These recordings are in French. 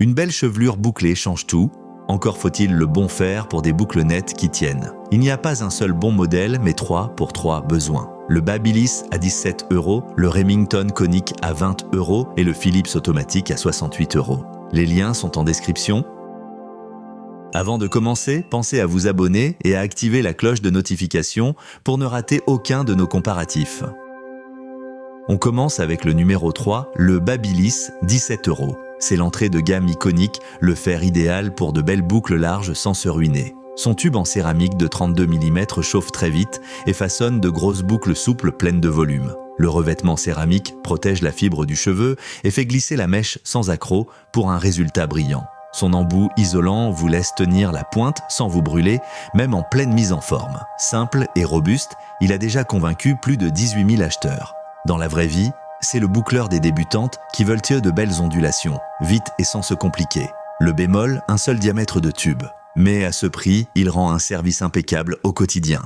Une belle chevelure bouclée change tout. Encore faut-il le bon fer pour des boucles nettes qui tiennent. Il n'y a pas un seul bon modèle, mais 3 pour 3 besoins. Le Babyliss à 17 €, le Remington conique à 20 € et le Philips automatique à 68 €. Les liens sont en description. Avant de commencer, pensez à vous abonner et à activer la cloche de notification pour ne rater aucun de nos comparatifs. On commence avec le numéro 3, le Babyliss, 17 €. C'est l'entrée de gamme iconique, le fer idéal pour de belles boucles larges sans se ruiner. Son tube en céramique de 32 mm chauffe très vite et façonne de grosses boucles souples pleines de volume. Le revêtement céramique protège la fibre du cheveu et fait glisser la mèche sans accroc pour un résultat brillant. Son embout isolant vous laisse tenir la pointe sans vous brûler, même en pleine mise en forme. Simple et robuste, il a déjà convaincu plus de 18 000 acheteurs. Dans la vraie vie, c'est le boucleur des débutantes qui veulent de belles ondulations, vite et sans se compliquer. Le bémol, un seul diamètre de tube. Mais à ce prix, il rend un service impeccable au quotidien.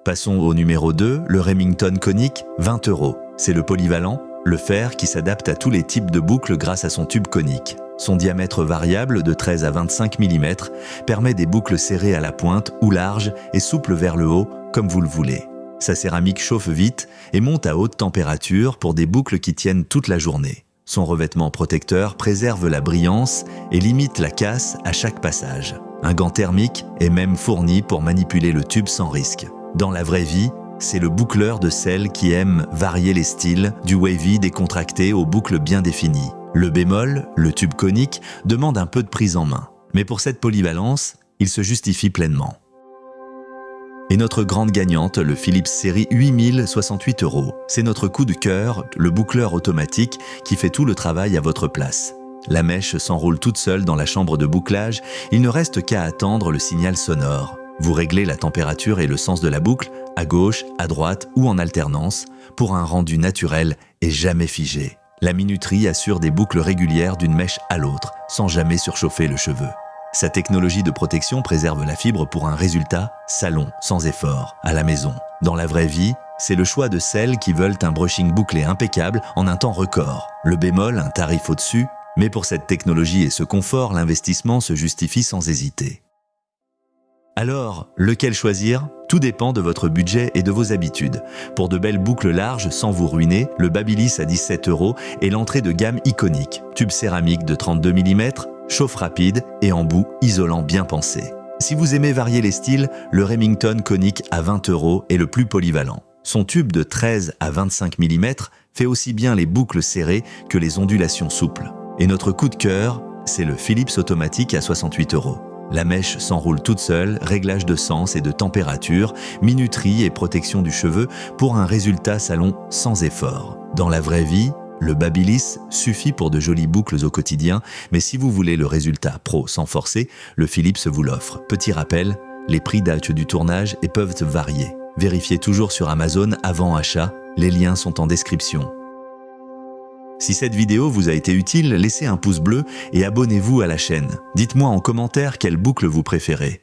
Passons au numéro 2, le Remington conique, 20 €. C'est le polyvalent, le fer qui s'adapte à tous les types de boucles grâce à son tube conique. Son diamètre variable de 13 à 25 mm permet des boucles serrées à la pointe ou larges et souples vers le haut, comme vous le voulez. Sa céramique chauffe vite et monte à haute température pour des boucles qui tiennent toute la journée. Son revêtement protecteur préserve la brillance et limite la casse à chaque passage. Un gant thermique est même fourni pour manipuler le tube sans risque. Dans la vraie vie, c'est le boucleur de celles qui aiment varier les styles, du wavy décontracté aux boucles bien définies. Le bémol, le tube conique, demande un peu de prise en main. Mais pour cette polyvalence, il se justifie pleinement. Et notre grande gagnante, le Philips série 8068 €. C'est notre coup de cœur, le boucleur automatique qui fait tout le travail à votre place. La mèche s'enroule toute seule dans la chambre de bouclage, il ne reste qu'à attendre le signal sonore. Vous réglez la température et le sens de la boucle, à gauche, à droite ou en alternance, pour un rendu naturel et jamais figé. La minuterie assure des boucles régulières d'une mèche à l'autre, sans jamais surchauffer le cheveu. Sa technologie de protection préserve la fibre pour un résultat salon, sans effort, à la maison. Dans la vraie vie, c'est le choix de celles qui veulent un brushing bouclé impeccable en un temps record. Le bémol, un tarif au-dessus, mais pour cette technologie et ce confort, l'investissement se justifie sans hésiter. Alors, lequel choisir? Tout dépend de votre budget et de vos habitudes. Pour de belles boucles larges sans vous ruiner, le Babyliss à 17 € est l'entrée de gamme iconique. Tube céramique de 32 mm, chauffe rapide et embout isolant bien pensé. Si vous aimez varier les styles, le Remington conique à 20 € est le plus polyvalent. Son tube de 13 à 25 mm fait aussi bien les boucles serrées que les ondulations souples. Et notre coup de cœur, c'est le Philips automatique à 68 €. La mèche s'enroule toute seule, réglage de sens et de température, minuterie et protection du cheveu pour un résultat salon sans effort. Dans la vraie vie, le Babyliss suffit pour de jolies boucles au quotidien, mais si vous voulez le résultat pro sans forcer, le Philips vous l'offre. Petit rappel, les prix datent du tournage et peuvent varier. Vérifiez toujours sur Amazon avant achat, les liens sont en description. Si cette vidéo vous a été utile, laissez un pouce bleu et abonnez-vous à la chaîne. Dites-moi en commentaire quelle boucle vous préférez.